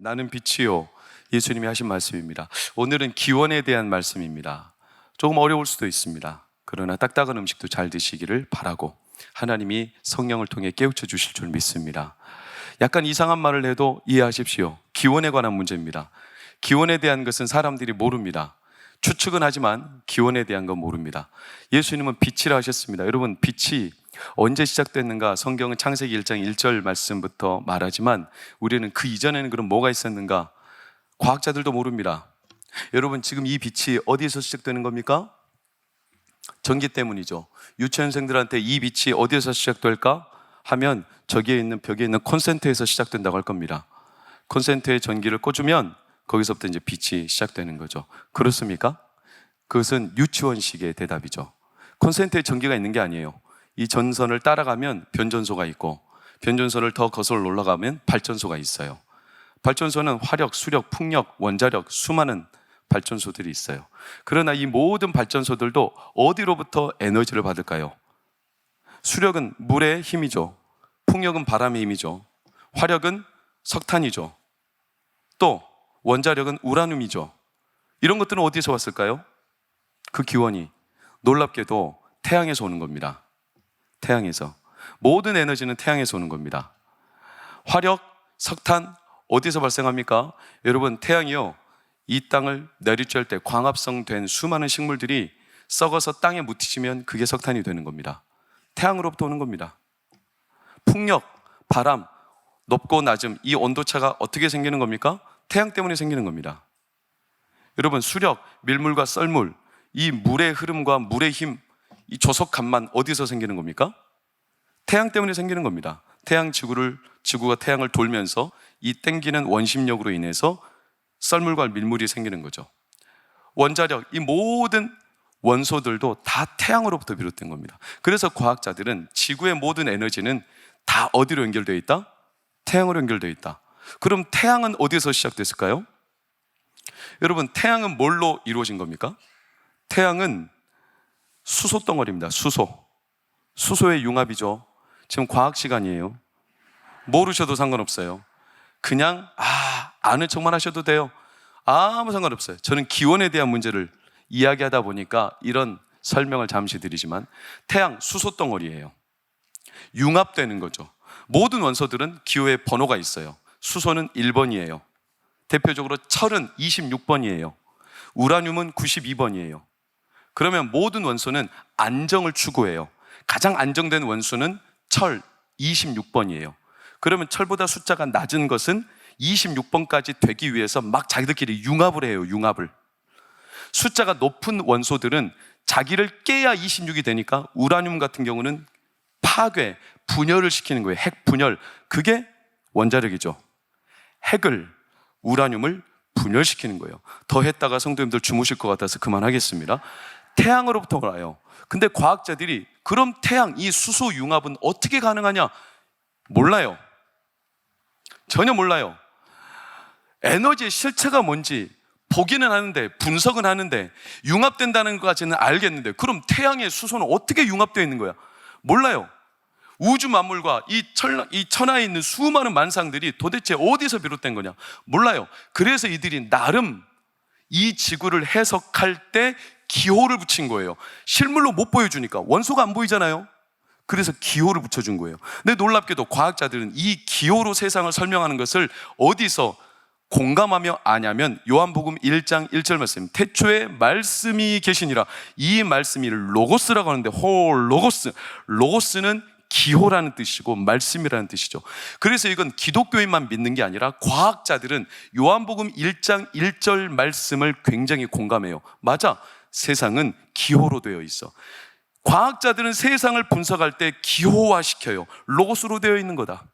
나는 빛이요. 예수님이 하신 말씀입니다. 오늘은 기원에 대한 말씀입니다. 조금 어려울 수도 있습니다. 그러나 딱딱한 음식도 잘 드시기를 바라고 하나님이 성령을 통해 깨우쳐 주실 줄 믿습니다. 약간 이상한 말을 해도 이해하십시오. 기원에 관한 문제입니다. 기원에 대한 것은 사람들이 모릅니다. 추측은 하지만 기원에 대한 건 모릅니다. 예수님은 빛이라 하셨습니다. 여러분, 빛이 언제 시작됐는가? 성경은 창세기 1장 1절 말씀부터 말하지만 우리는 그 이전에는 그럼 뭐가 있었는가? 과학자들도 모릅니다. 여러분, 지금 이 빛이 어디에서 시작되는 겁니까? 전기 때문이죠. 유치원생들한테 이 빛이 어디에서 시작될까? 하면 저기에 있는 벽에 있는 콘센트에서 시작된다고 할 겁니다. 콘센트에 전기를 꽂으면 거기서부터 이제 빛이 시작되는 거죠. 그렇습니까? 그것은 유치원식의 대답이죠. 콘센트에 전기가 있는 게 아니에요. 이 전선을 따라가면 변전소가 있고, 변전소를 더 거슬러 올라가면 발전소가 있어요. 발전소는 화력, 수력, 풍력, 원자력, 수많은 발전소들이 있어요. 그러나 이 모든 발전소들도 어디로부터 에너지를 받을까요? 수력은 물의 힘이죠. 풍력은 바람의 힘이죠. 화력은 석탄이죠. 또 원자력은 우라늄이죠. 이런 것들은 어디서 왔을까요? 그 기원이 놀랍게도 태양에서 오는 겁니다. 태양에서. 모든 에너지는 태양에서 오는 겁니다. 화력, 석탄 어디서 발생합니까? 여러분, 태양이요, 이 땅을 내리쬐을 때 광합성된 수많은 식물들이 썩어서 땅에 묻히면 그게 석탄이 되는 겁니다. 태양으로부터 오는 겁니다. 풍력, 바람, 높고 낮음, 이 온도차가 어떻게 생기는 겁니까? 태양 때문에 생기는 겁니다. 여러분, 수력, 밀물과 썰물, 이 물의 흐름과 물의 힘, 이 조속감만 어디서 생기는 겁니까? 태양 때문에 생기는 겁니다. 지구가 태양을 돌면서 이 땡기는 원심력으로 인해서 썰물과 밀물이 생기는 거죠. 원자력, 이 모든 원소들도 다 태양으로부터 비롯된 겁니다. 그래서 과학자들은 지구의 모든 에너지는 다 어디로 연결되어 있다? 태양으로 연결되어 있다. 그럼 태양은 어디서 시작됐을까요? 여러분, 태양은 뭘로 이루어진 겁니까? 태양은 수소 덩어리입니다. 수소의 융합이죠. 지금 과학 시간이에요. 모르셔도 상관없어요. 그냥 아는 척만 하셔도 돼요. 아무 상관없어요. 저는 기원에 대한 문제를 이야기하다 보니까 이런 설명을 잠시 드리지만, 태양 수소 덩어리예요. 융합되는 거죠. 모든 원소들은 기호의 번호가 있어요. 수소는 1번이에요. 대표적으로 철은 26번이에요. 우라늄은 92번이에요. 그러면 모든 원소는 안정을 추구해요. 가장 안정된 원소는 철 26번이에요. 그러면 철보다 숫자가 낮은 것은 26번까지 되기 위해서 막 자기들끼리 융합을 해요. 융합을. 숫자가 높은 원소들은 자기를 깨야 26이 되니까 우라늄 같은 경우는 파괴, 분열을 시키는 거예요. 핵 분열. 그게 원자력이죠. 우라늄을 분열시키는 거예요. 더 했다가 성도님들 주무실 것 같아서 그만하겠습니다. 태양으로부터 와요. 근데 과학자들이 그럼 태양, 이 수소 융합은 어떻게 가능하냐? 몰라요. 전혀 몰라요. 에너지의 실체가 뭔지 보기는 하는데, 분석은 하는데, 융합된다는 것까지는 알겠는데, 그럼 태양의 수소는 어떻게 융합되어 있는 거야? 몰라요. 우주 만물과 이 천하에 있는 수많은 만상들이 도대체 어디서 비롯된 거냐? 몰라요. 그래서 이들이 나름 이 지구를 해석할 때 기호를 붙인 거예요. 실물로 못 보여주니까. 원소가 안 보이잖아요. 그래서 기호를 붙여준 거예요. 근데 놀랍게도 과학자들은 이 기호로 세상을 설명하는 것을 어디서 공감하며 아냐면, 요한복음 1장 1절 말씀, 태초에 말씀이 계시니라. 이 말씀이 로고스라고 하는데, 로고스는 기호라는 뜻이고 말씀이라는 뜻이죠. 그래서 이건 기독교인만 믿는 게 아니라 과학자들은 요한복음 1장 1절 말씀을 굉장히 공감해요. 맞아, 세상은 기호로 되어 있어. 과학자들은 세상을 분석할 때 기호화시켜요. 로고스로 되어 있는 거다.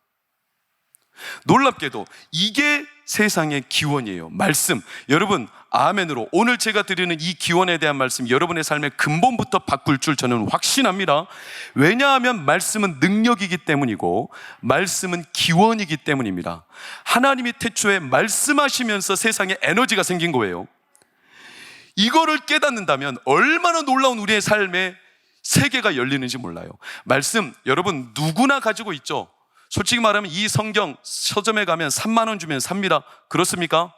놀랍게도 이게 세상의 기원이에요. 말씀. 여러분, 아멘으로 오늘 제가 드리는 이 기원에 대한 말씀, 여러분의 삶의 근본부터 바꿀 줄 저는 확신합니다. 왜냐하면 말씀은 능력이기 때문이고 말씀은 기원이기 때문입니다. 하나님이 태초에 말씀하시면서 세상에 에너지가 생긴 거예요. 이거를 깨닫는다면 얼마나 놀라운 우리의 삶의 세계가 열리는지 몰라요. 말씀, 여러분 누구나 가지고 있죠. 솔직히 말하면 이 성경 서점에 가면 3만 원 주면 삽니다. 그렇습니까?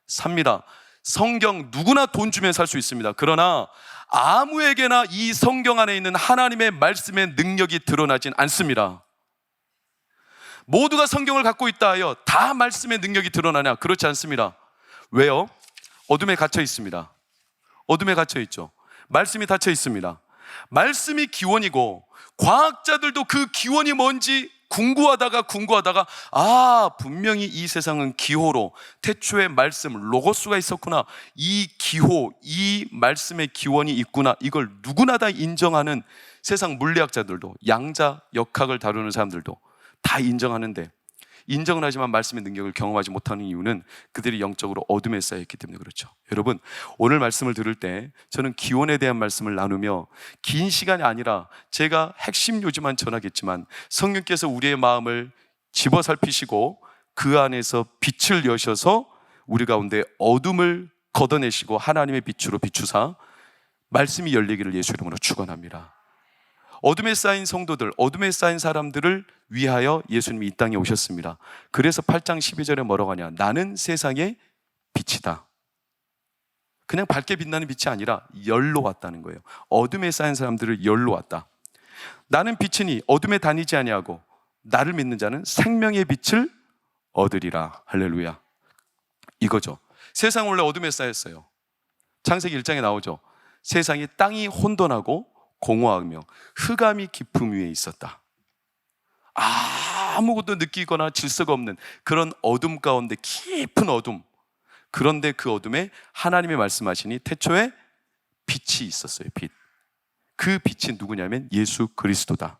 삽니다. 성경 누구나 돈 주면 살 수 있습니다. 그러나 아무에게나 이 성경 안에 있는 하나님의 말씀의 능력이 드러나진 않습니다. 모두가 성경을 갖고 있다 하여 다 말씀의 능력이 드러나냐? 그렇지 않습니다. 왜요? 어둠에 갇혀 있습니다. 어둠에 갇혀 있죠. 말씀이 닫혀 있습니다. 말씀이 기원이고 과학자들도 그 기원이 뭔지 궁구하다가 분명히 이 세상은 기호로 태초에 말씀 로고스가 있었구나, 이 기호, 이 말씀의 기원이 있구나, 이걸 누구나 다 인정하는 세상 물리학자들도, 양자 역학을 다루는 사람들도 다 인정하는데, 인정을 하지만 말씀의 능력을 경험하지 못하는 이유는 그들이 영적으로 어둠에 쌓여있기 때문에 그렇죠. 여러분, 오늘 말씀을 들을 때 저는 기원에 대한 말씀을 나누며 긴 시간이 아니라 제가 핵심 요지만 전하겠지만 성령께서 우리의 마음을 집어살피시고 그 안에서 빛을 여셔서 우리 가운데 어둠을 걷어내시고 하나님의 빛으로 비추사 말씀이 열리기를 예수 이름으로 축원합니다. 어둠에 쌓인 성도들, 어둠에 쌓인 사람들을 위하여 예수님이 이 땅에 오셨습니다. 그래서 8장 12절에 뭐라고 하냐? 나는 세상의 빛이다. 그냥 밝게 빛나는 빛이 아니라 열로 왔다는 거예요. 어둠에 쌓인 사람들을 열로 왔다. 나는 빛이니 어둠에 다니지 아니하고 나를 믿는 자는 생명의 빛을 얻으리라. 할렐루야. 이거죠. 세상 원래 어둠에 쌓였어요. 창세기 1장에 나오죠. 세상이 땅이 혼돈하고 공허하며 흑암이 깊음 위에 있었다. 아무것도 느끼거나 질서가 없는 그런 어둠 가운데, 깊은 어둠. 그런데 그 어둠에 하나님이 말씀하시니 태초에 빛이 있었어요. 빛. 그 빛이 누구냐면 예수 그리스도다.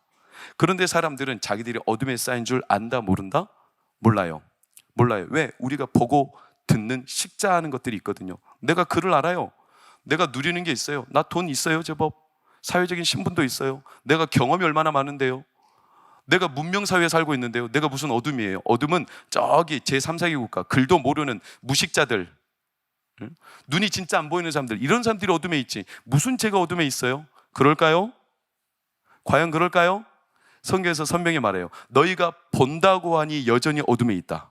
그런데 사람들은 자기들이 어둠에 쌓인 줄 안다, 모른다? 몰라요. 왜? 우리가 보고 듣는 식자하는 것들이 있거든요. 내가 글을 알아요. 내가 누리는 게 있어요. 나 돈 있어요, 제법. 사회적인 신분도 있어요. 내가 경험이 얼마나 많은데요. 내가 문명사회에 살고 있는데요. 내가 무슨 어둠이에요? 어둠은 저기 제3, 4개 국가, 글도 모르는 무식자들, 눈이 진짜 안 보이는 사람들, 이런 사람들이 어둠에 있지. 무슨 죄가 어둠에 있어요? 그럴까요? 과연 그럴까요? 성경에서 선명히 말해요. 너희가 본다고 하니 여전히 어둠에 있다.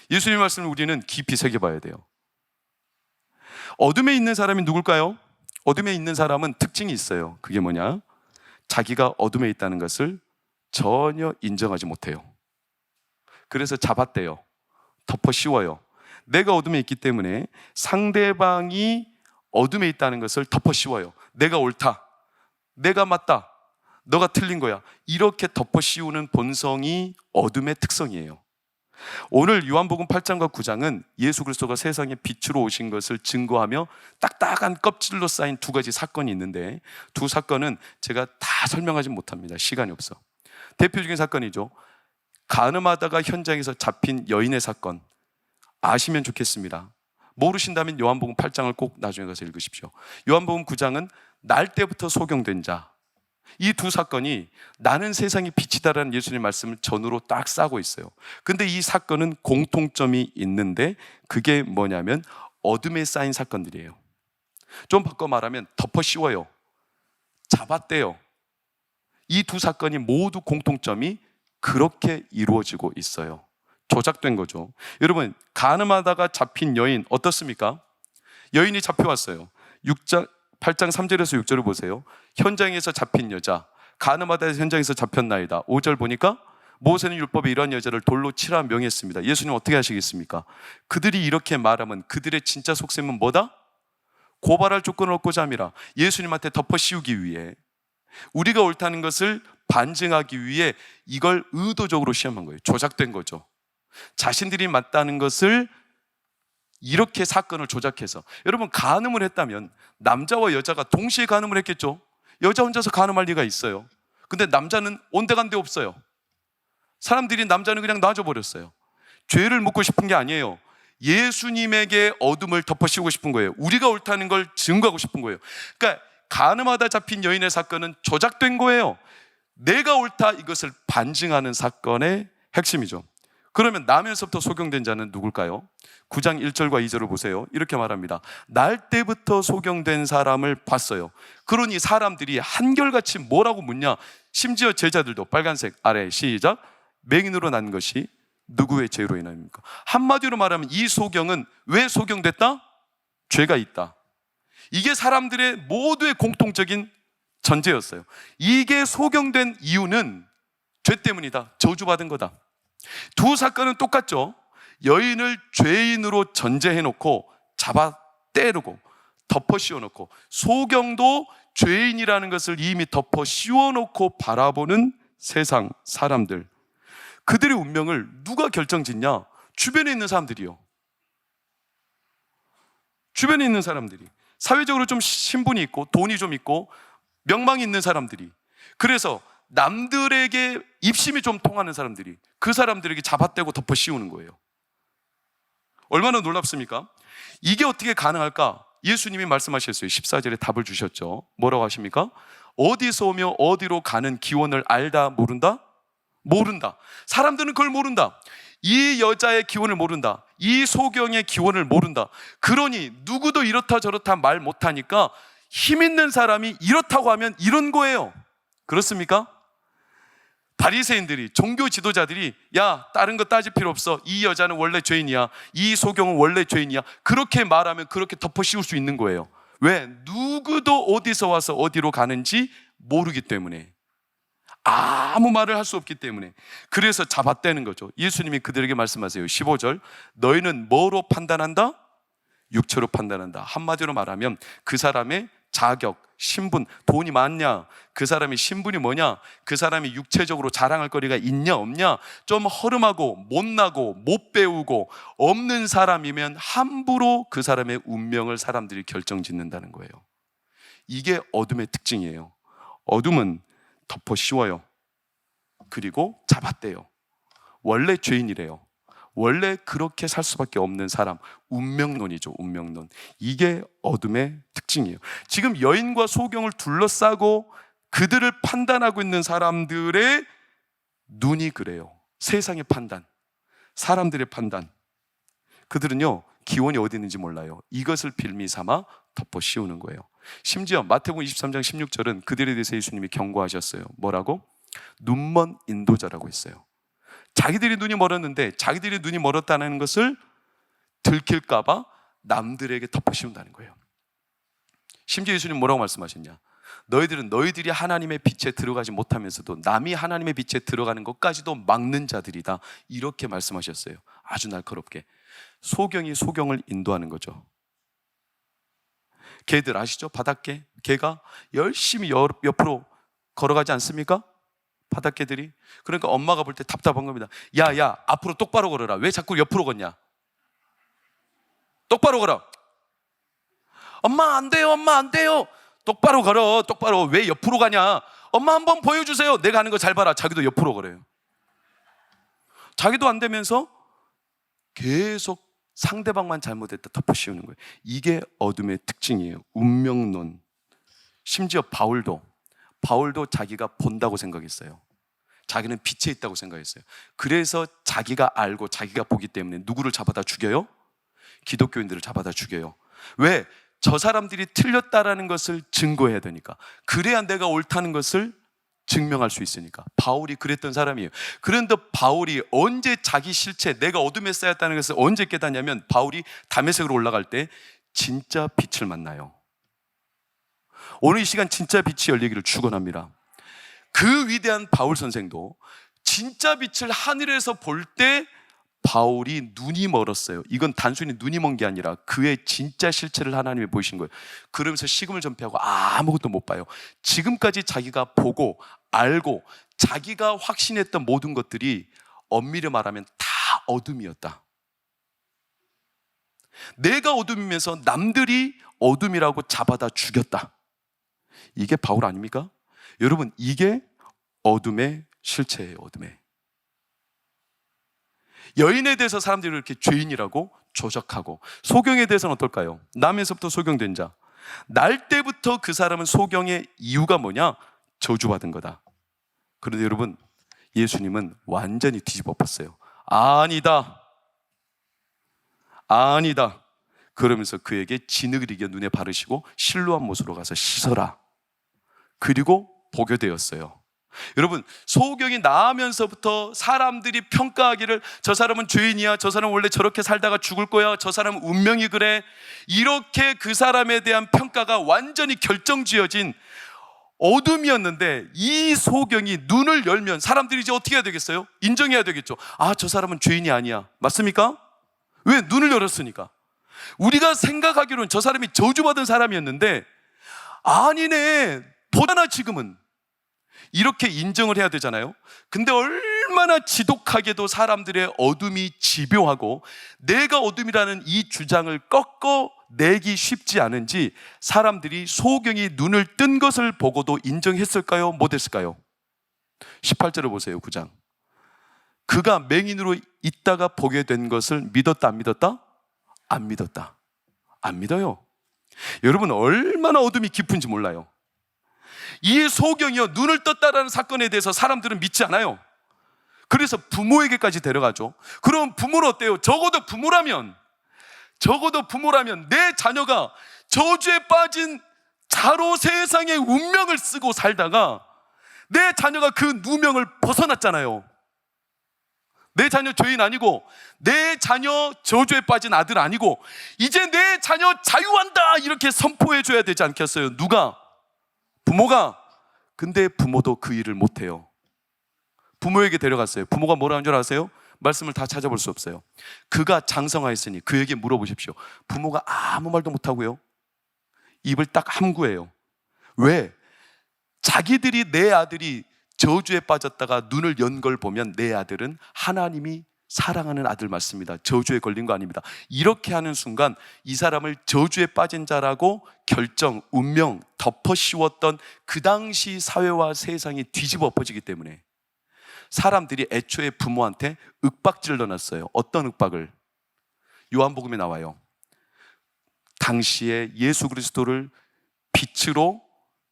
예수님의 말씀을 우리는 깊이 새겨봐야 돼요. 어둠에 있는 사람이 누굴까요? 어둠에 있는 사람은 특징이 있어요. 그게 뭐냐? 자기가 어둠에 있다는 것을 전혀 인정하지 못해요. 그래서 잡아떼요. 덮어 씌워요. 내가 어둠에 있기 때문에 상대방이 어둠에 있다는 것을 덮어 씌워요. 내가 옳다, 내가 맞다, 너가 틀린 거야, 이렇게 덮어 씌우는 본성이 어둠의 특성이에요. 오늘 요한복음 8장과 9장은 예수 그리스도가 세상에 빛으로 오신 것을 증거하며 딱딱한 껍질로 쌓인 두 가지 사건이 있는데, 두 사건은 제가 다 설명하지 못합니다. 시간이 없어. 대표적인 사건이죠. 간음하다가 현장에서 잡힌 여인의 사건, 아시면 좋겠습니다. 모르신다면 요한복음 8장을 꼭 나중에 가서 읽으십시오. 요한복음 9장은 날 때부터 소경된 자, 이 두 사건이 나는 세상의 빛이다라는 예수님의 말씀을 전후로 딱 싸고 있어요. 근데 이 사건은 공통점이 있는데 그게 뭐냐면 어둠에 쌓인 사건들이에요. 좀 바꿔 말하면 덮어 씌워요, 잡아떼요. 이 두 사건이 모두 공통점이 그렇게 이루어지고 있어요. 조작된 거죠. 여러분, 간음하다가 잡힌 여인 어떻습니까? 여인이 잡혀왔어요. 8장 3절에서 6절을 보세요. 현장에서 잡힌 여자, 간음하다 현장에서 잡혔나이다. 5절 보니까 모세는 율법에 이러한 여자를 돌로 치라 명했습니다. 예수님 어떻게 하시겠습니까? 그들이 이렇게 말하면 그들의 진짜 속셈은 뭐다? 고발할 조건을 얻고자 함이라. 예수님한테 덮어 씌우기 위해, 우리가 옳다는 것을 반증하기 위해 이걸 의도적으로 시험한 거예요. 조작된 거죠. 자신들이 맞다는 것을 이렇게 사건을 조작해서. 여러분, 간음을 했다면 남자와 여자가 동시에 간음을 했겠죠. 여자 혼자서 간음할 리가 있어요. 근데 남자는 온데간데 없어요. 사람들이 남자는 그냥 놔줘버렸어요. 죄를 묻고 싶은 게 아니에요. 예수님에게 어둠을 덮어씌우고 싶은 거예요. 우리가 옳다는 걸 증거하고 싶은 거예요. 그러니까 간음하다 잡힌 여인의 사건은 조작된 거예요. 내가 옳다, 이것을 반증하는 사건의 핵심이죠. 그러면 나면서부터 소경된 자는 누굴까요? 9장 1절과 2절을 보세요. 이렇게 말합니다. 날 때부터 소경된 사람을 봤어요. 그러니 사람들이 한결같이 뭐라고 묻냐? 심지어 제자들도 빨간색 아래 시작. 맹인으로 난 것이 누구의 죄로 인함입니까? 한마디로 말하면 이 소경은 왜 소경됐다? 죄가 있다. 이게 사람들의 모두의 공통적인 전제였어요. 이게 소경된 이유는 죄 때문이다. 저주받은 거다. 두 사건은 똑같죠. 여인을 죄인으로 전제해놓고 잡아 때리고 덮어 씌워놓고, 소경도 죄인이라는 것을 이미 덮어 씌워놓고 바라보는 세상 사람들, 그들의 운명을 누가 결정짓냐? 주변에 있는 사람들이요. 주변에 있는 사람들이, 사회적으로 좀 신분이 있고 돈이 좀 있고 명망이 있는 사람들이, 그래서 남들에게 입심이 좀 통하는 사람들이 그 사람들에게 잡아떼고 덮어 씌우는 거예요. 얼마나 놀랍습니까? 이게 어떻게 가능할까? 예수님이 말씀하셨어요. 14절에 답을 주셨죠. 뭐라고 하십니까? 어디서 오며 어디로 가는 기원을 알다 모른다? 모른다. 사람들은 그걸 모른다. 이 여자의 기원을 모른다. 이 소경의 기원을 모른다. 그러니 누구도 이렇다 저렇다 말 못하니까 힘 있는 사람이 이렇다고 하면 이런 거예요. 그렇습니까? 바리새인들이, 종교 지도자들이, 야, 다른 거 따질 필요 없어, 이 여자는 원래 죄인이야, 이 소경은 원래 죄인이야, 그렇게 말하면 그렇게 덮어 씌울 수 있는 거예요. 왜? 누구도 어디서 와서 어디로 가는지 모르기 때문에, 아무 말을 할 수 없기 때문에. 그래서 잡아떼는 거죠. 예수님이 그들에게 말씀하세요. 15절, 너희는 뭐로 판단한다? 육체로 판단한다. 한마디로 말하면 그 사람의 자격, 신분, 돈이 많냐, 그 사람의 신분이 뭐냐, 그 사람이 육체적으로 자랑할 거리가 있냐 없냐, 좀 허름하고 못나고 못 배우고 없는 사람이면 함부로 그 사람의 운명을 사람들이 결정짓는다는 거예요. 이게 어둠의 특징이에요. 어둠은 덮어 씌워요. 그리고 잡아떼요. 원래 죄인이래요. 원래 그렇게 살 수밖에 없는 사람, 운명론이죠. 운명론. 이게 어둠의 특징이에요. 지금 여인과 소경을 둘러싸고 그들을 판단하고 있는 사람들의 눈이 그래요. 세상의 판단, 사람들의 판단. 그들은요, 기원이 어디 있는지 몰라요. 이것을 빌미 삼아 덮어 씌우는 거예요. 심지어 마태복음 23장 16절은 그들에 대해서 예수님이 경고하셨어요. 뭐라고? 눈먼 인도자라고 했어요. 자기들이 눈이 멀었는데 자기들이 눈이 멀었다는 것을 들킬까 봐 남들에게 덮어 씌운다는 거예요. 심지어 예수님 뭐라고 말씀하셨냐? 너희들은 너희들이 하나님의 빛에 들어가지 못하면서도 남이 하나님의 빛에 들어가는 것까지도 막는 자들이다. 이렇게 말씀하셨어요. 아주 날카롭게. 소경이 소경을 인도하는 거죠. 개들 아시죠? 바닷개. 개가 열심히 옆으로 걸어가지 않습니까? 바닷개들이. 그러니까 엄마가 볼 때 답답한 겁니다. 야, 앞으로 똑바로 걸어라. 왜 자꾸 옆으로 걷냐? 똑바로 걸어. 엄마 안 돼요, 엄마 안 돼요. 똑바로 걸어, 똑바로. 왜 옆으로 가냐? 엄마 한번 보여주세요. 내가 하는 거 잘 봐라. 자기도 옆으로 걸어요. 자기도 안 되면서 계속 상대방만 잘못했다 덮어 씌우는 거예요. 이게 어둠의 특징이에요. 운명론. 심지어 바울도 자기가 본다고 생각했어요. 자기는 빛에 있다고 생각했어요. 그래서 자기가 알고 자기가 보기 때문에 누구를 잡아다 죽여요? 기독교인들을 잡아다 죽여요. 왜? 저 사람들이 틀렸다라는 것을 증거해야 되니까. 그래야 내가 옳다는 것을 증명할 수 있으니까. 바울이 그랬던 사람이에요. 그런데 바울이 언제 자기 실체, 내가 어둠에 쌓였다는 것을 언제 깨닫냐면, 바울이 다메섹으로 올라갈 때 진짜 빛을 만나요. 오늘 이 시간 진짜 빛이 열리기를 축원합니다. 그 위대한 바울 선생도 진짜 빛을 하늘에서 볼 때 바울이 눈이 멀었어요. 이건 단순히 눈이 먼 게 아니라 그의 진짜 실체를 하나님이 보이신 거예요. 그러면서 식음을 전폐하고 아무것도 못 봐요. 지금까지 자기가 보고 알고 자기가 확신했던 모든 것들이 엄밀히 말하면 다 어둠이었다. 내가 어둠이면서 남들이 어둠이라고 잡아다 죽였다. 이게 바울 아닙니까? 여러분, 이게 어둠의 실체예요. 어둠의. 여인에 대해서 사람들이 이렇게 죄인이라고 조작하고, 소경에 대해서는 어떨까요? 남에서부터 소경된 자. 날 때부터 그 사람은 소경의 이유가 뭐냐? 저주받은 거다. 그런데 여러분, 예수님은 완전히 뒤집어 엎었어요. 아니다. 그러면서 그에게 진흙을 이겨 눈에 바르시고 실로암 못으로 가서 씻어라. 그리고 보게 되었어요. 여러분, 소경이 나으면서부터 사람들이 평가하기를 저 사람은 죄인이야, 저 사람은 원래 저렇게 살다가 죽을 거야, 저 사람은 운명이 그래, 이렇게 그 사람에 대한 평가가 완전히 결정지어진 어둠이었는데, 이 소경이 눈을 열면 사람들이 이제 어떻게 해야 되겠어요? 인정해야 되겠죠. 아, 저 사람은 죄인이 아니야. 맞습니까? 왜? 눈을 열었으니까. 우리가 생각하기로는 저 사람이 저주받은 사람이었는데, 아니네, 보다나 지금은 이렇게 인정을 해야 되잖아요. 근데 얼마나 지독하게도 사람들의 어둠이 집요하고 내가 어둠이라는 이 주장을 꺾어내기 쉽지 않은지 사람들이 소경이 눈을 뜬 것을 보고도 인정했을까요? 못했을까요? 18절을 보세요. 9장. 그가 맹인으로 있다가 보게 된 것을 믿었다, 안 믿었다? 안 믿었다. 안 믿어요. 여러분, 얼마나 어둠이 깊은지 몰라요. 이 소경이요, 눈을 떴다라는 사건에 대해서 사람들은 믿지 않아요. 그래서 부모에게까지 데려가죠. 그럼 부모는 어때요? 적어도 부모라면 내 자녀가 저주에 빠진 자로 세상의 운명을 쓰고 살다가 내 자녀가 그 누명을 벗어났잖아요. 내 자녀 죄인 아니고, 내 자녀 저주에 빠진 아들 아니고, 이제 내 자녀 자유한다, 이렇게 선포해 줘야 되지 않겠어요? 누가? 부모가. 근데 부모도 그 일을 못해요. 부모에게 데려갔어요. 부모가 뭐라는 줄 아세요? 말씀을 다 찾아볼 수 없어요. 그가 장성하였으니 그에게 물어보십시오. 부모가 아무 말도 못하고요, 입을 딱 함구해요. 왜? 자기들이, 내 아들이 저주에 빠졌다가 눈을 연 걸 보면 내 아들은 하나님이 사랑하는 아들 맞습니다, 저주에 걸린 거 아닙니다, 이렇게 하는 순간 이 사람을 저주에 빠진 자라고 결정, 운명 덮어 씌웠던 그 당시 사회와 세상이 뒤집어 엎어지기 때문에 사람들이 애초에 부모한테 윽박질러 놨어요. 어떤 윽박을? 요한복음에 나와요. 당시에 예수 그리스도를 빛으로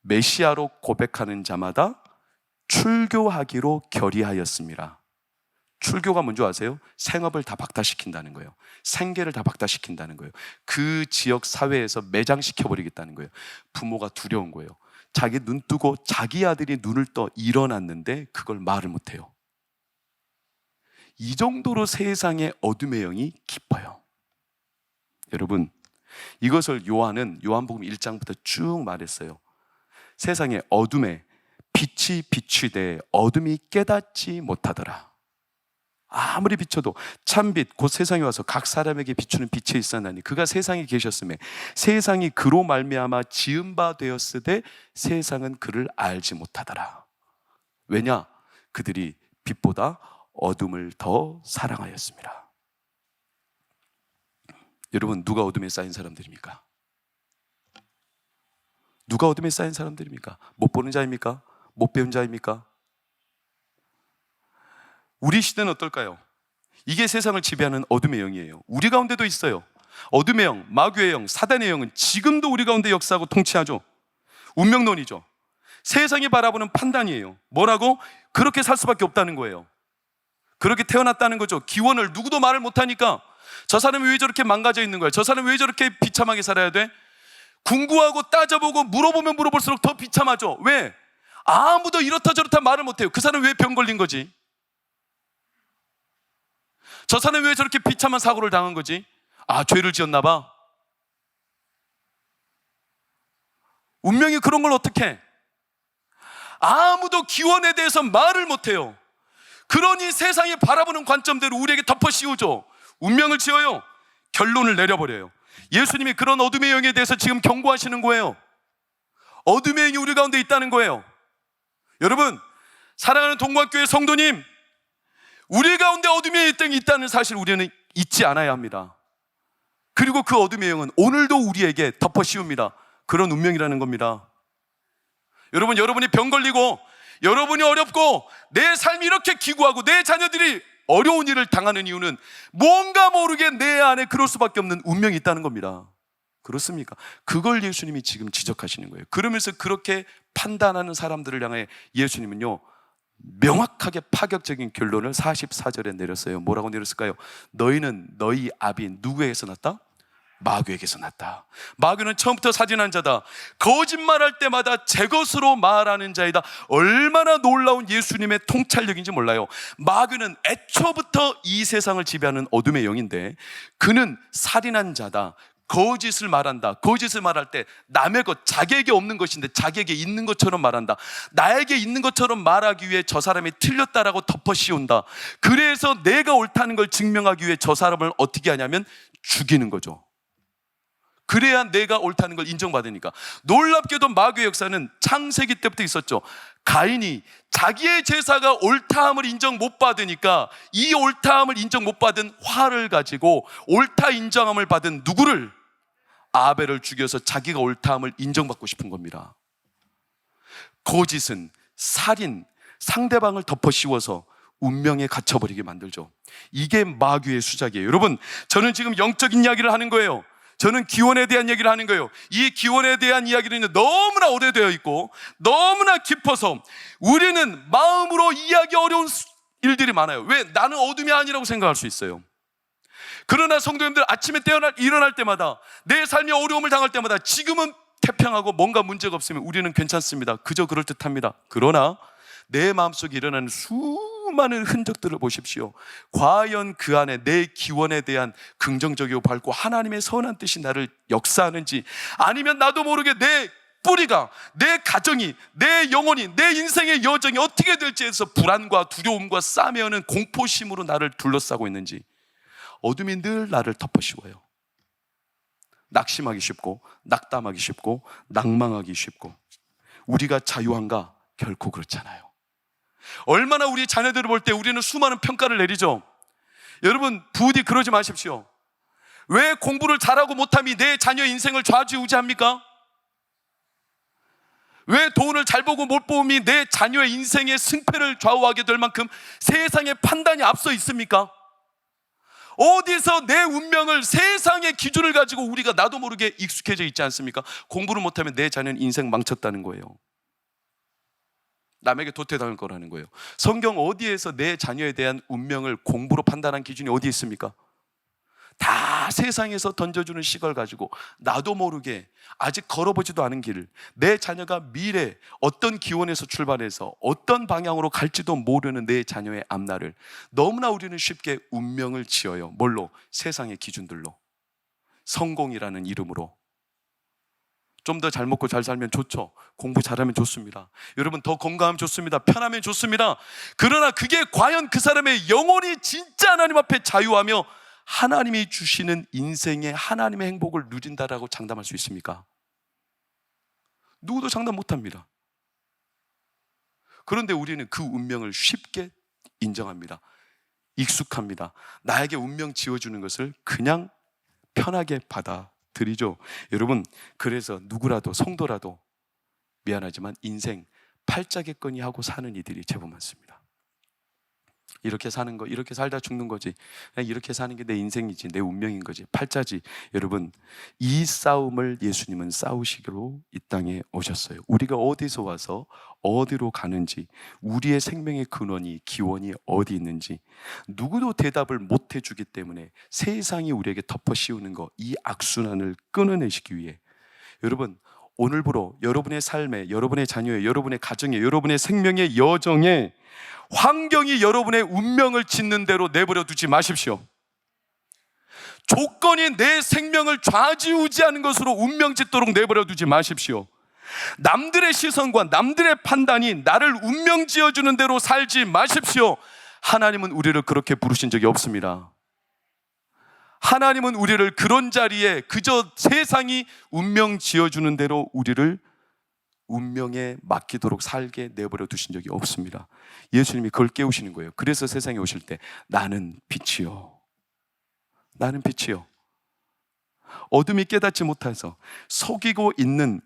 메시아로 고백하는 자마다 출교하기로 결의하였습니다. 출교가 뭔지 아세요? 생업을 다 박탈시킨다는 거예요. 생계를 다 박탈시킨다는 거예요. 그 지역 사회에서 매장시켜버리겠다는 거예요. 부모가 두려운 거예요. 자기 눈 뜨고 자기 아들이 눈을 떠 일어났는데 그걸 말을 못해요. 이 정도로 세상의 어둠의 영이 깊어요. 여러분, 이것을 요한은 요한복음 1장부터 쭉 말했어요. 세상의 어둠에 빛이 비추되 어둠이 깨닫지 못하더라. 아무리 비춰도 참빛 곧 세상에 와서 각 사람에게 비추는 빛이 있었나니 그가 세상에 계셨음에 세상이 그로 말미암아 지은 바 되었으되 세상은 그를 알지 못하더라. 왜냐? 그들이 빛보다 어둠을 더 사랑하였습니다. 여러분, 누가 어둠에 쌓인 사람들입니까? 누가 어둠에 쌓인 사람들입니까? 못 보는 자입니까? 못 배운 자입니까? 우리 시대는 어떨까요? 이게 세상을 지배하는 어둠의 영이에요. 우리 가운데도 있어요. 어둠의 영, 마귀의 영, 사단의 영은 지금도 우리 가운데 역사하고 통치하죠. 운명론이죠. 세상이 바라보는 판단이에요. 뭐라고? 그렇게 살 수밖에 없다는 거예요. 그렇게 태어났다는 거죠. 기원을 누구도 말을 못하니까 저 사람이 왜 저렇게 망가져 있는 거야? 저 사람이 왜 저렇게 비참하게 살아야 돼? 궁구하고 따져보고 물어보면 물어볼수록 더 비참하죠. 왜? 아무도 이렇다 저렇다 말을 못해요. 그 사람이 왜 병 걸린 거지? 저 사람이 왜 저렇게 비참한 사고를 당한 거지? 아, 죄를 지었나 봐. 운명이 그런 걸 어떻게? 아무도 기원에 대해서 말을 못해요. 그러니 세상이 바라보는 관점대로 우리에게 덮어 씌우죠. 운명을 지어요. 결론을 내려버려요. 예수님이 그런 어둠의 영에 대해서 지금 경고하시는 거예요. 어둠의 영이 우리 가운데 있다는 거예요. 여러분, 사랑하는 동관교회 성도님, 우리 가운데 어둠의 영이 있다는 사실 우리는 잊지 않아야 합니다. 그리고 그 어둠의 영은 오늘도 우리에게 덮어 씌웁니다. 그런 운명이라는 겁니다. 여러분, 여러분이 병 걸리고 여러분이 어렵고 내 삶이 이렇게 기구하고 내 자녀들이 어려운 일을 당하는 이유는 뭔가 모르게 내 안에 그럴 수밖에 없는 운명이 있다는 겁니다. 그렇습니까? 그걸 예수님이 지금 지적하시는 거예요. 그러면서 그렇게 판단하는 사람들을 향해 예수님은요, 명확하게 파격적인 결론을 44절에 내렸어요. 뭐라고 내렸을까요? 너희는 너희 압이 누구에게서 났다? 마귀에게서 났다. 마귀는 처음부터 살인한 자다. 거짓말할 때마다 제 것으로 말하는 자이다. 얼마나 놀라운 예수님의 통찰력인지 몰라요. 마귀는 애초부터 이 세상을 지배하는 어둠의 영인데, 그는 살인한 자다. 거짓을 말한다. 거짓을 말할 때 남의 것, 자기에게 없는 것인데 자기에게 있는 것처럼 말한다. 나에게 있는 것처럼 말하기 위해 저 사람이 틀렸다라고 덮어 씌운다. 그래서 내가 옳다는 걸 증명하기 위해 저 사람을 어떻게 하냐면 죽이는 거죠. 그래야 내가 옳다는 걸 인정받으니까. 놀랍게도 마귀의 역사는 창세기 때부터 있었죠. 가인이 자기의 제사가 옳다함을 인정 못 받으니까 이 옳다함을 인정 못 받은 화를 가지고 옳다 인정함을 받은 누구를? 아벨을 죽여서 자기가 옳다함을 인정받고 싶은 겁니다. 거짓은 살인, 상대방을 덮어 씌워서 운명에 갇혀버리게 만들죠. 이게 마귀의 수작이에요. 여러분, 저는 지금 영적인 이야기를 하는 거예요. 저는 기원에 대한 얘기를 하는 거예요. 이 기원에 대한 이야기는 너무나 오래되어 있고 너무나 깊어서 우리는 마음으로 이해하기 어려운 일들이 많아요. 왜? 나는 어둠이 아니라고 생각할 수 있어요. 그러나 성도님들, 아침에 일어날 때마다, 내 삶에 어려움을 당할 때마다 지금은 태평하고 뭔가 문제가 없으면 우리는 괜찮습니다. 그저 그럴듯합니다. 그러나 내 마음속에 일어나는 수많은 흔적들을 보십시오. 과연 그 안에 내 기원에 대한 긍정적이고 밝고 하나님의 선한 뜻이 나를 역사하는지, 아니면 나도 모르게 내 뿌리가, 내 가정이, 내 영혼이, 내 인생의 여정이 어떻게 될지 해서 불안과 두려움과 싸매어는 공포심으로 나를 둘러싸고 있는지. 어둠이 늘 나를 덮어씌워요. 낙심하기 쉽고 낙담하기 쉽고 낭망하기 쉽고. 우리가 자유한가? 결코 그렇지 않아요. 얼마나 우리 자녀들을 볼 때 우리는 수많은 평가를 내리죠. 여러분, 부디 그러지 마십시오. 왜 공부를 잘하고 못함이 내 자녀의 인생을 좌지우지합니까? 왜 돈을 잘 보고 못 보음이 내 자녀의 인생의 승패를 좌우하게 될 만큼 세상의 판단이 앞서 있습니까? 어디서 내 운명을, 세상의 기준을 가지고 우리가 나도 모르게 익숙해져 있지 않습니까? 공부를 못하면 내 자녀는 인생 망쳤다는 거예요. 남에게 도태당할 거라는 거예요. 성경 어디에서 내 자녀에 대한 운명을 공부로 판단한 기준이 어디 있습니까? 다 세상에서 던져주는 시각을 가지고 나도 모르게 아직 걸어보지도 않은 길을, 내 자녀가 미래 어떤 기원에서 출발해서 어떤 방향으로 갈지도 모르는 내 자녀의 앞날을 너무나 우리는 쉽게 운명을 지어요. 뭘로? 세상의 기준들로. 성공이라는 이름으로. 좀 더 잘 먹고 잘 살면 좋죠. 공부 잘하면 좋습니다. 여러분, 더 건강하면 좋습니다. 편하면 좋습니다. 그러나 그게 과연 그 사람의 영혼이 진짜 하나님 앞에 자유하며 하나님이 주시는 인생의 하나님의 행복을 누린다라고 장담할 수 있습니까? 누구도 장담 못합니다. 그런데 우리는 그 운명을 쉽게 인정합니다. 익숙합니다. 나에게 운명 지어주는 것을 그냥 편하게 받아들이죠. 여러분, 그래서 누구라도, 성도라도 미안하지만 인생 팔자겠거니 하고 사는 이들이 제법 많습니다. 이렇게 사는 거, 이렇게 살다 죽는 거지, 그냥 이렇게 사는 게 내 인생이지, 내 운명인 거지, 팔자지. 여러분, 이 싸움을 예수님은 싸우시기로 이 땅에 오셨어요. 우리가 어디서 와서 어디로 가는지, 우리의 생명의 근원이, 기원이 어디 있는지 누구도 대답을 못 해주기 때문에 세상이 우리에게 덮어 씌우는 거, 이 악순환을 끊어내시기 위해 여러분, 오늘부로 여러분의 삶에, 여러분의 자녀에, 여러분의 가정에, 여러분의 생명의 여정에 환경이 여러분의 운명을 짓는 대로 내버려 두지 마십시오. 조건이 내 생명을 좌지우지하는 것으로 운명 짓도록 내버려 두지 마십시오. 남들의 시선과 남들의 판단이 나를 운명 지어주는 대로 살지 마십시오. 하나님은 우리를 그렇게 부르신 적이 없습니다. 하나님은 우리를 그런 자리에 그저 세상이 운명 지어주는 대로 우리를 운명에 맡기도록 살게 내버려 두신 적이 없습니다. 예수님이 그걸 깨우시는 거예요. 그래서 세상에 오실 때 나는 빛이요, 나는 빛이요. 어둠이 깨닫지 못해서 속이고 있는,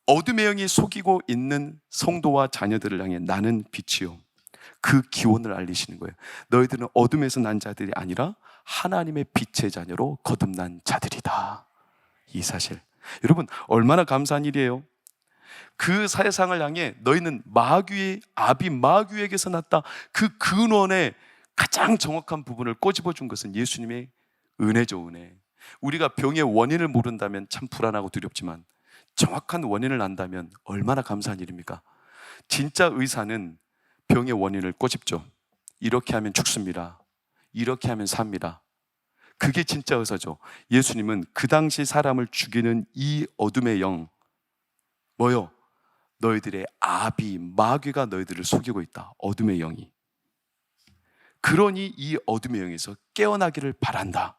어둠의 영이 속이고 있는 성도와 자녀들을 향해 나는 빛이요, 그 기원을 알리시는 거예요. 너희들은 어둠에서 난 자들이 아니라 하나님의 빛의 자녀로 거듭난 자들이다. 이 사실, 여러분, 얼마나 감사한 일이에요. 그 세상을 향해 너희는 마귀의 아비 마귀에게서 났다, 그 근원의 가장 정확한 부분을 꼬집어 준 것은 예수님의 은혜죠. 은혜. 우리가 병의 원인을 모른다면 참 불안하고 두렵지만 정확한 원인을 안다면 얼마나 감사한 일입니까? 진짜 의사는 병의 원인을 꼬집죠. 이렇게 하면 죽습니다. 이렇게 하면 삽니다. 그게 진짜 의사죠. 예수님은 그 당시 사람을 죽이는 이 어둠의 영, 뭐요? 너희들의 아비, 마귀가 너희들을 속이고 있다. 어둠의 영이. 그러니 이 어둠의 영에서 깨어나기를 바란다.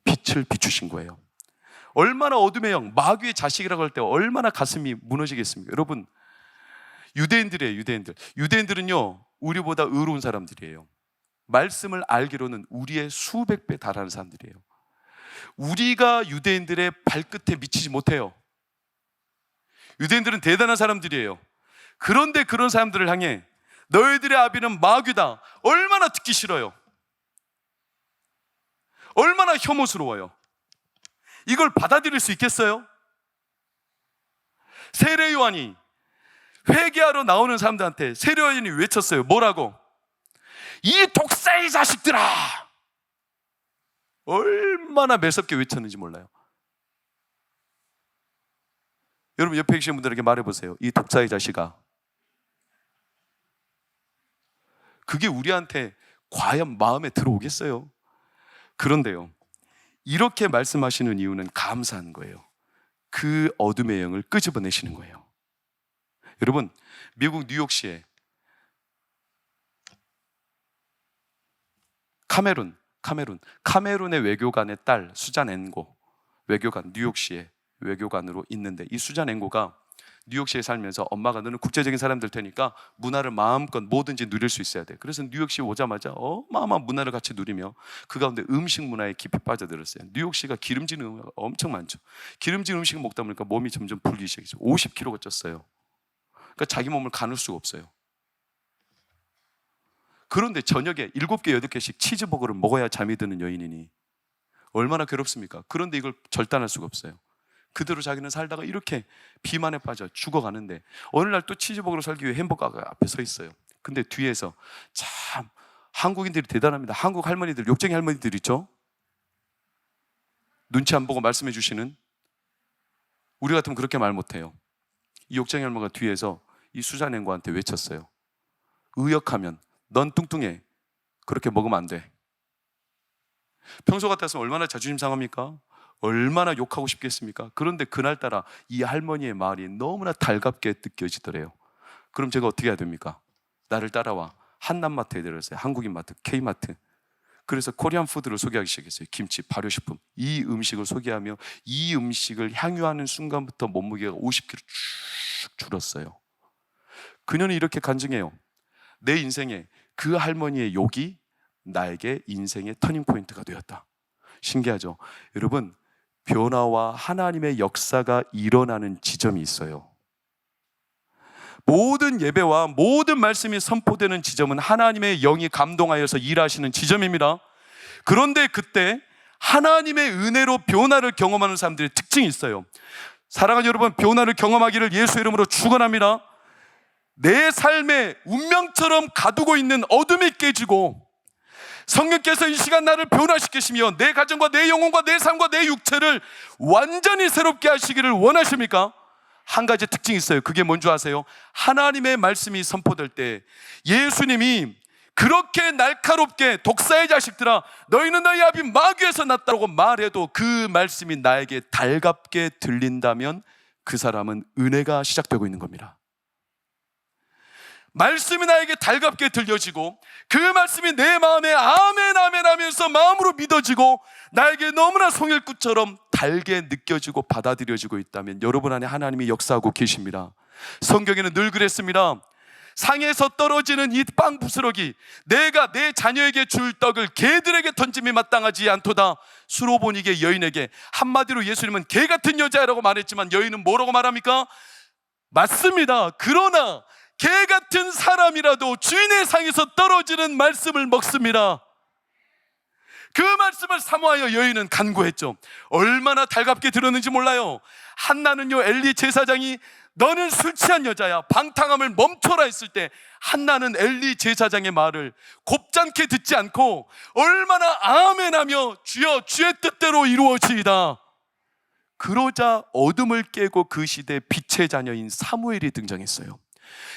빛을 비추신 거예요. 얼마나 어둠의 영, 마귀의 자식이라고 할 때 얼마나 가슴이 무너지겠습니까? 여러분, 유대인들이에요. 유대인들은요, 우리보다 의로운 사람들이에요. 말씀을 알기로는 우리의 수백 배 달하는 사람들이에요. 우리가 유대인들의 발끝에 미치지 못해요. 유대인들은 대단한 사람들이에요. 그런데 그런 사람들을 향해 너희들의 아비는 마귀다. 얼마나 듣기 싫어요. 얼마나 혐오스러워요. 이걸 받아들일 수 있겠어요? 세례 요한이 회개하러 나오는 사람들한테 세례 요한이 외쳤어요. 뭐라고? 이 독사의 자식들아! 얼마나 매섭게 외쳤는지 몰라요. 여러분 옆에 계신 분들에게 말해보세요. 이 독사의 자식아. 그게 우리한테 과연 마음에 들어오겠어요? 그런데요, 이렇게 말씀하시는 이유는 감사한 거예요. 그 어둠의 영을 끄집어내시는 거예요. 여러분, 미국 뉴욕시에 카메룬의 외교관의 딸 수잔 앵고, 외교관, 뉴욕시의 외교관으로 있는데, 이 수잔 앵고가 뉴욕시에 살면서 엄마가 너는 국제적인 사람 될 테니까 문화를 마음껏 뭐든지 누릴 수 있어야 돼. 그래서 뉴욕시 오자마자 어마어마한 문화를 같이 누리며 그 가운데 음식 문화에 깊이 빠져들었어요. 뉴욕시가 기름진 음식이 엄청 많죠. 기름진 음식을 먹다 보니까 몸이 점점 불기 시작했어요. 50kg가 쪘어요. 그러니까 자기 몸을 가눌 수가 없어요. 그런데 저녁에 7개, 8개씩 치즈버거를 먹어야 잠이 드는 여인이니 얼마나 괴롭습니까? 그런데 이걸 절단할 수가 없어요. 그대로 자기는 살다가 이렇게 비만에 빠져 죽어가는데 어느 날 또 치즈버거를 살기 위해 햄버거가 앞에 서 있어요. 근데 뒤에서 참 한국인들이 대단합니다. 한국 할머니들, 욕쟁이 할머니들 있죠? 눈치 안 보고 말씀해 주시는. 우리 같으면 그렇게 말 못해요. 이 욕쟁이 할머니가 뒤에서 이 수잔 앵고한테 외쳤어요. 의역하면 넌 뚱뚱해. 그렇게 먹으면 안 돼. 평소 같았으면 얼마나 자존심 상합니까? 얼마나 욕하고 싶겠습니까? 그런데 그날따라 이 할머니의 말이 너무나 달갑게 느껴지더래요. 그럼 제가 어떻게 해야 됩니까? 나를 따라와. 한남마트에 데려갔어요. 한국인 마트, K마트. 그래서 코리안 푸드를 소개하기 시작했어요. 김치, 발효식품. 이 음식을 소개하며 이 음식을 향유하는 순간부터 몸무게가 50kg 쭉 줄었어요. 그녀는 이렇게 간증해요. 내 인생에 그 할머니의 욕이 나에게 인생의 터닝포인트가 되었다. 신기하죠? 여러분, 변화와 하나님의 역사가 일어나는 지점이 있어요. 모든 예배와 모든 말씀이 선포되는 지점은 하나님의 영이 감동하여서 일하시는 지점입니다. 그런데 그때 하나님의 은혜로 변화를 경험하는 사람들의 특징이 있어요. 사랑하는 여러분, 변화를 경험하기를 예수 이름으로 축원합니다. 내 삶에 운명처럼 가두고 있는 어둠이 깨지고 성령께서 이 시간 나를 변화시키시며 내 가정과 내 영혼과 내 삶과 내 육체를 완전히 새롭게 하시기를 원하십니까? 한 가지 특징이 있어요. 그게 뭔지 아세요? 하나님의 말씀이 선포될 때 예수님이 그렇게 날카롭게 독사의 자식들아 너희는 너희 아비 마귀에서 났다고 말해도 그 말씀이 나에게 달갑게 들린다면 그 사람은 은혜가 시작되고 있는 겁니다. 말씀이 나에게 달갑게 들려지고 그 말씀이 내 마음에 아멘 아멘 하면서 마음으로 믿어지고 나에게 너무나 송일꽃처럼 달게 느껴지고 받아들여지고 있다면 여러분 안에 하나님이 역사하고 계십니다. 성경에는 늘 그랬습니다. 상에서 떨어지는 이 빵 부스러기 내가 내 자녀에게 줄 떡을 개들에게 던짐이 마땅하지 않도다. 수로보니게 여인에게 한마디로 예수님은 개 같은 여자라고 말했지만 여인은 뭐라고 말합니까? 맞습니다. 그러나 개 같은 사람이라도 주인의 상에서 떨어지는 말씀을 먹습니다. 그 말씀을 사모하여 여인은 간구했죠. 얼마나 달갑게 들었는지 몰라요. 한나는요 엘리 제사장이 너는 술 취한 여자야, 방탕함을 멈춰라 했을 때 한나는 엘리 제사장의 말을 곱잖게 듣지 않고 얼마나 아멘하며 주여 주의 뜻대로 이루어지이다. 그러자 어둠을 깨고 그 시대 빛의 자녀인 사무엘이 등장했어요.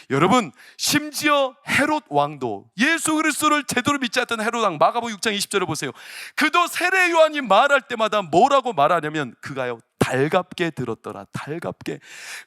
여러분, 심지어 헤롯 왕도, 예수 그리스도를 제대로 믿지 않던 헤롯 왕, 마가복음 6장 20절을 보세요. 그도 세례 요한이 말할 때마다 뭐라고 말하냐면 그가요 달갑게 들었더라. 달갑게,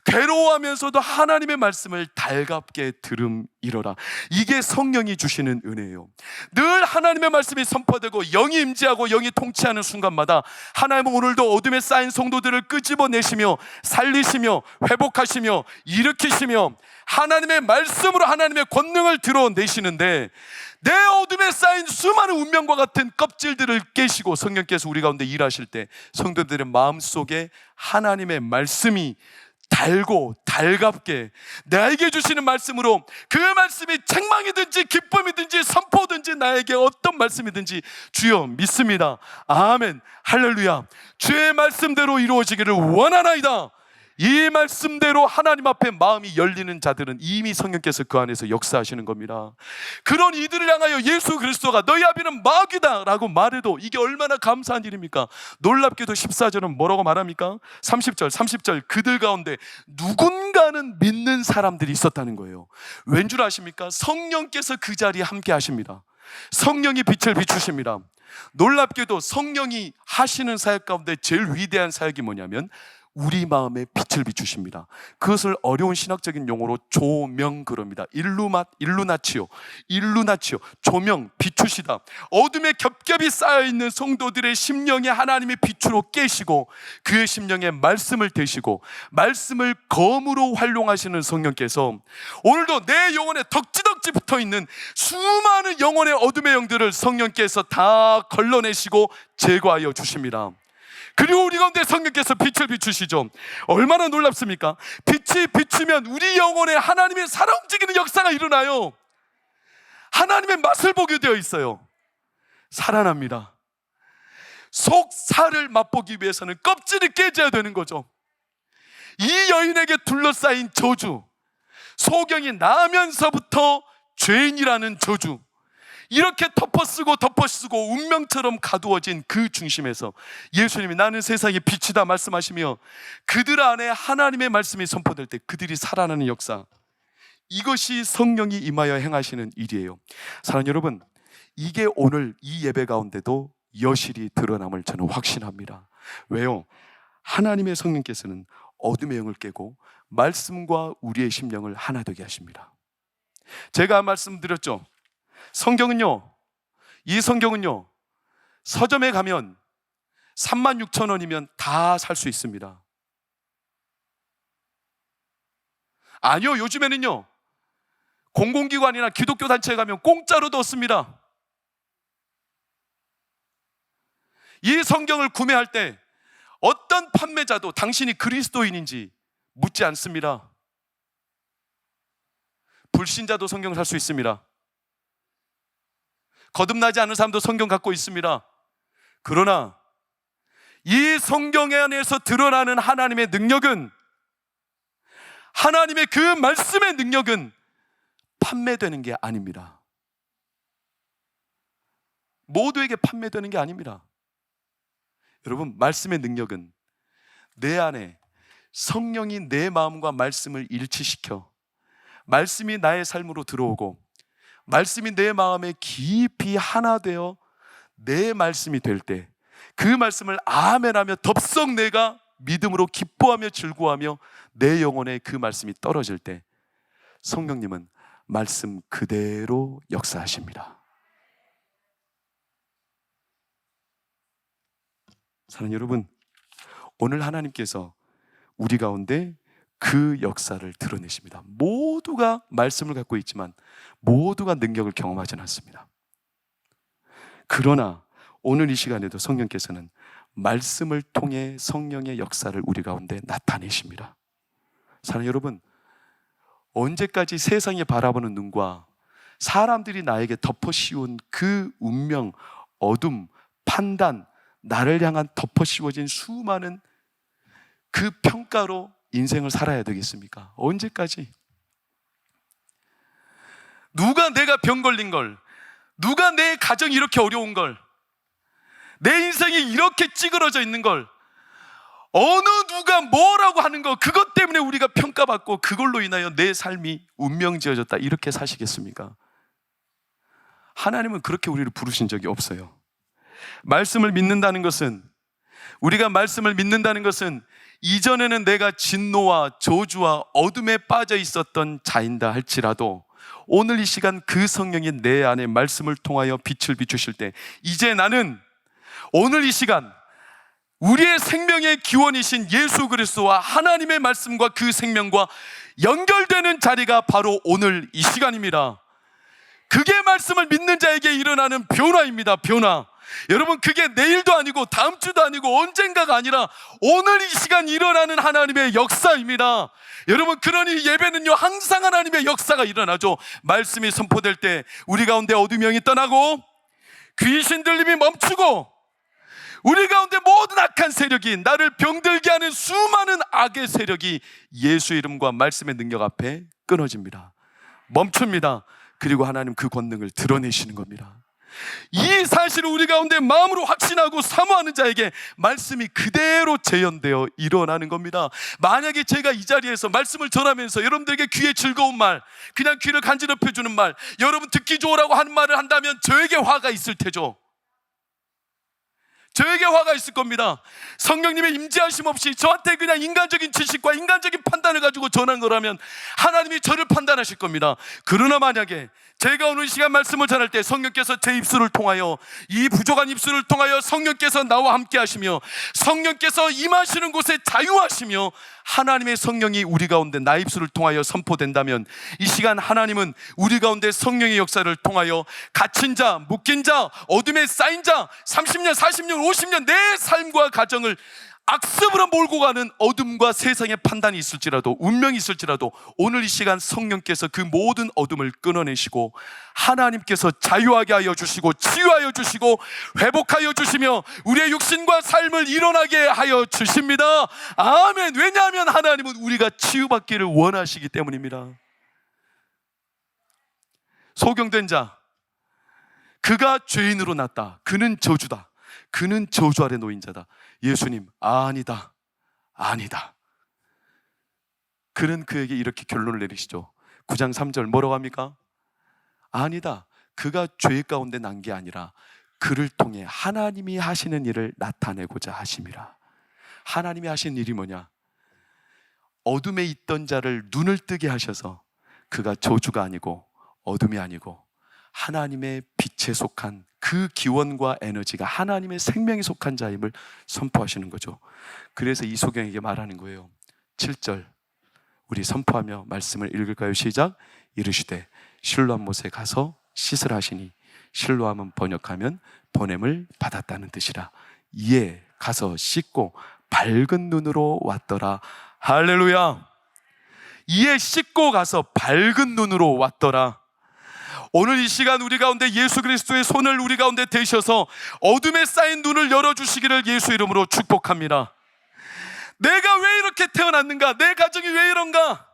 괴로워하면서도 하나님의 말씀을 달갑게 들음이러라. 이게 성령이 주시는 은혜예요. 늘 하나님의 말씀이 선포되고 영이 임재하고 영이 통치하는 순간마다 하나님은 오늘도 어둠에 쌓인 성도들을 끄집어내시며 살리시며 회복하시며 일으키시며 하나님의 말씀으로 하나님의 권능을 드러내시는데, 내 어둠에 쌓인 수많은 운명과 같은 껍질들을 깨시고 성령께서 우리 가운데 일하실 때 성도들의 마음속에 하나님의 말씀이 달고 달갑게 나에게 주시는 말씀으로, 그 말씀이 책망이든지 기쁨이든지 선포든지 나에게 어떤 말씀이든지 주여 믿습니다, 아멘, 할렐루야, 주의 말씀대로 이루어지기를 원하나이다. 이 말씀대로 하나님 앞에 마음이 열리는 자들은 이미 성령께서 그 안에서 역사하시는 겁니다. 그런 이들을 향하여 예수 그리스도가 너희 아비는 마귀다 라고 말해도 이게 얼마나 감사한 일입니까? 놀랍게도 14절은 뭐라고 말합니까? 30절 그들 가운데 누군가는 믿는 사람들이 있었다는 거예요. 왠 줄 아십니까? 성령께서 그 자리에 함께 하십니다. 성령이 빛을 비추십니다. 놀랍게도 성령이 하시는 사역 가운데 제일 위대한 사역이 뭐냐면 우리 마음에 빛을 비추십니다. 그것을 어려운 신학적인 용어로 조명 그럽니다. 일루나치오, 조명, 비추시다. 어둠에 겹겹이 쌓여있는 성도들의 심령에 하나님의 빛으로 깨시고 그의 심령에 말씀을 대시고 말씀을 검으로 활용하시는 성령께서 오늘도 내 영혼에 덕지덕지 붙어있는 수많은 영혼의 어둠의 영들을 성령께서 다 걸러내시고 제거하여 주십니다. 그리고 우리 가운데 성령께서 빛을 비추시죠. 얼마나 놀랍습니까? 빛이 비추면 우리 영혼에 하나님의 살아 움직이는 역사가 일어나요. 하나님의 맛을 보게 되어 있어요. 살아납니다. 속살을 맛보기 위해서는 껍질이 깨져야 되는 거죠. 이 여인에게 둘러싸인 저주, 소경이 나면서부터 죄인이라는 저주, 이렇게 덮어쓰고 운명처럼 가두어진 그 중심에서 예수님이 나는 세상의 빛이다 말씀하시며 그들 안에 하나님의 말씀이 선포될 때 그들이 살아나는 역사, 이것이 성령이 임하여 행하시는 일이에요. 사랑하는 여러분, 이게 오늘 이 예배 가운데도 여실히 드러남을 저는 확신합니다. 왜요? 하나님의 성령께서는 어둠의 영을 깨고 말씀과 우리의 심령을 하나 되게 하십니다. 제가 말씀드렸죠. 이 성경은요 서점에 가면 36,000원이면 다 살 수 있습니다. 아니요, 요즘에는요 공공기관이나 기독교 단체에 가면 공짜로도 얻습니다. 이 성경을 구매할 때 어떤 판매자도 당신이 그리스도인인지 묻지 않습니다. 불신자도 성경을 살 수 있습니다. 거듭나지 않은 사람도 성경 갖고 있습니다. 그러나 이 성경 안에서 드러나는 하나님의 능력은, 하나님의 그 말씀의 능력은 판매되는 게 아닙니다. 모두에게 판매되는 게 아닙니다. 여러분, 말씀의 능력은 내 안에 성령이 내 마음과 말씀을 일치시켜 말씀이 나의 삶으로 들어오고 말씀이 내 마음에 깊이 하나 되어 내 말씀이 될 때 그 말씀을 아멘하며 덥석 내가 믿음으로 기뻐하며 즐거워하며 내 영혼에 그 말씀이 떨어질 때 성령님은 말씀 그대로 역사하십니다. 사랑하는 여러분, 오늘 하나님께서 우리 가운데 그 역사를 드러내십니다. 모두가 말씀을 갖고 있지만 모두가 능력을 경험하지는 않습니다. 그러나 오늘 이 시간에도 성령께서는 말씀을 통해 성령의 역사를 우리 가운데 나타내십니다. 사랑하는 여러분, 언제까지 세상이 바라보는 눈과 사람들이 나에게 덮어 씌운 그 운명, 어둠, 판단, 나를 향한 덮어 씌워진 수많은 그 평가로 인생을 살아야 되겠습니까? 언제까지? 누가 내가 병 걸린 걸, 누가 내 가정이 이렇게 어려운 걸, 내 인생이 이렇게 찌그러져 있는 걸, 어느 누가 뭐라고 하는 거, 그것 때문에 우리가 평가받고 그걸로 인하여 내 삶이 운명지어졌다, 이렇게 사시겠습니까? 하나님은 그렇게 우리를 부르신 적이 없어요. 말씀을 믿는다는 것은, 우리가 말씀을 믿는다는 것은 이전에는 내가 진노와 저주와 어둠에 빠져 있었던 자인다 할지라도 오늘 이 시간 그 성령이 내 안에 말씀을 통하여 빛을 비추실 때, 이제 나는 오늘 이 시간 우리의 생명의 기원이신 예수 그리스도와 하나님의 말씀과 그 생명과 연결되는 자리가 바로 오늘 이 시간입니다. 그게 말씀을 믿는 자에게 일어나는 변화입니다. 변화. 여러분, 그게 내일도 아니고 다음 주도 아니고 언젠가가 아니라 오늘 이 시간 일어나는 하나님의 역사입니다. 여러분, 그러니 예배는요 항상 하나님의 역사가 일어나죠. 말씀이 선포될 때 우리 가운데 어둠이 영이 떠나고 귀신 들림이 멈추고 우리 가운데 모든 악한 세력이, 나를 병들게 하는 수많은 악의 세력이 예수 이름과 말씀의 능력 앞에 끊어집니다. 멈춥니다. 그리고 하나님 그 권능을 드러내시는 겁니다. 이 사실을 우리 가운데 마음으로 확신하고 사모하는 자에게 말씀이 그대로 재현되어 일어나는 겁니다. 만약에 제가 이 자리에서 말씀을 전하면서 여러분들에게 귀에 즐거운 말, 그냥 귀를 간지럽혀 주는 말, 여러분 듣기 좋으라고 하는 말을 한다면 저에게 화가 있을 테죠. 저에게 화가 있을 겁니다. 성령님의 임재하심 없이 저한테 그냥 인간적인 지식과 인간적인 판단을 가지고 전한 거라면 하나님이 저를 판단하실 겁니다. 그러나 만약에 제가 오늘 이 시간 말씀을 전할 때 성령께서 제 입술을 통하여, 이 부족한 입술을 통하여 성령께서 나와 함께 하시며 성령께서 임하시는 곳에 자유하시며 하나님의 성령이 우리 가운데 나의 입술을 통하여 선포된다면, 이 시간 하나님은 우리 가운데 성령의 역사를 통하여 갇힌 자, 묶인 자, 어둠에 쌓인 자, 30년, 40년, 50년 내 삶과 가정을 악습으로 몰고 가는 어둠과 세상의 판단이 있을지라도, 운명이 있을지라도 오늘 이 시간 성령께서 그 모든 어둠을 끊어내시고 하나님께서 자유하게 하여 주시고 치유하여 주시고 회복하여 주시며 우리의 육신과 삶을 일어나게 하여 주십니다. 아멘. 왜냐하면 하나님은 우리가 치유받기를 원하시기 때문입니다. 소경된 자, 그가 죄인으로 났다. 그는 저주다. 그는 저주 아래 놓인 자다. 예수님, 아니다, 아니다. 그는 그에게 이렇게 결론을 내리시죠. 9장 3절 뭐라고 합니까? 아니다, 그가 죄 가운데 난 게 아니라 그를 통해 하나님이 하시는 일을 나타내고자 하심이라. 하나님이 하신 일이 뭐냐? 어둠에 있던 자를 눈을 뜨게 하셔서 그가 저주가 아니고 어둠이 아니고 하나님의 빛에 속한 그 기원과 에너지가 하나님의 생명에 속한 자임을 선포하시는 거죠. 그래서 이 소경에게 말하는 거예요. 7절 우리 선포하며 말씀을 읽을까요? 시작. 이르시되 실로암 못에 가서 씻으라 하시니, 실로암은 번역하면 보냄을 받았다는 뜻이라. 이에 가서 씻고 밝은 눈으로 왔더라. 할렐루야. 이에 씻고 가서 밝은 눈으로 왔더라. 오늘 이 시간 우리 가운데 예수 그리스도의 손을 우리 가운데 대셔서 어둠에 쌓인 눈을 열어주시기를 예수 이름으로 축복합니다. 내가 왜 이렇게 태어났는가? 내 가정이 왜 이런가?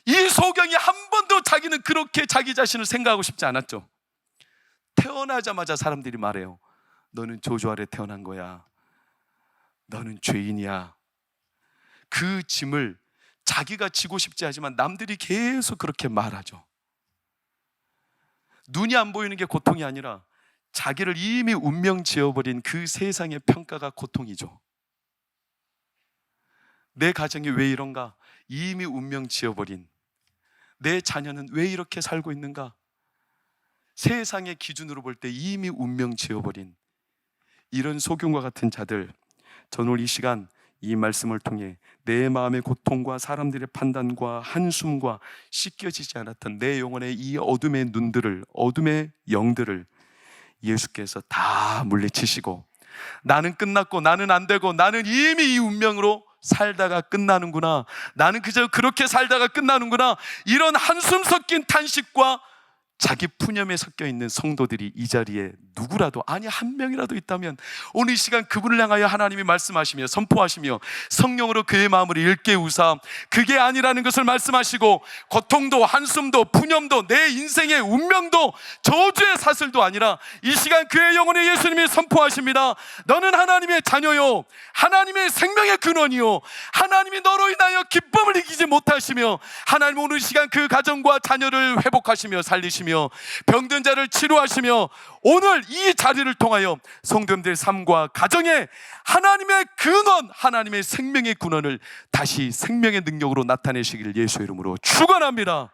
이 소경이 한 번도 자기는 그렇게 자기 자신을 생각하고 싶지 않았죠. 태어나자마자 사람들이 말해요. 너는 저주 아래 태어난 거야. 너는 죄인이야. 그 짐을 자기가 지고 싶지 하지만 남들이 계속 그렇게 말하죠. 눈이 안 보이는 게 고통이 아니라 자기를 이미 운명 지어버린 그 세상의 평가가 고통이죠. 내 가정이 왜 이런가? 이미 운명 지어버린 내 자녀는 왜 이렇게 살고 있는가? 세상의 기준으로 볼 때 이미 운명 지어버린 이런 소경과 같은 자들, 저는 오늘 이 시간 이 말씀을 통해 내 마음의 고통과 사람들의 판단과 한숨과 씻겨지지 않았던 내 영혼의 이 어둠의 눈들을, 어둠의 영들을 예수께서 다 물리치시고, 나는 끝났고 나는 안 되고 나는 이미 이 운명으로 살다가 끝나는구나, 나는 그저 그렇게 살다가 끝나는구나, 이런 한숨 섞인 탄식과 자기 푸념에 섞여 있는 성도들이 이 자리에 누구라도, 아니 한 명이라도 있다면 오늘 이 시간 그분을 향하여 하나님이 말씀하시며 선포하시며 성령으로 그의 마음을 일깨우사 그게 아니라는 것을 말씀하시고, 고통도 한숨도 푸념도 내 인생의 운명도 저주의 사슬도 아니라 이 시간 그의 영혼에 예수님이 선포하십니다. 너는 하나님의 자녀요, 하나님의 생명의 근원이요, 하나님이 너로 인하여 기쁨을 이기지 못하시며 하나님 오늘 이 시간 그 가정과 자녀를 회복하시며 살리시며 병든 자를 치료하시며 오늘 이 자리를 통하여 성도님들의 삶과 가정에 하나님의 근원, 하나님의 생명의 근원을 다시 생명의 능력으로 나타내시기를 예수의 이름으로 축원합니다.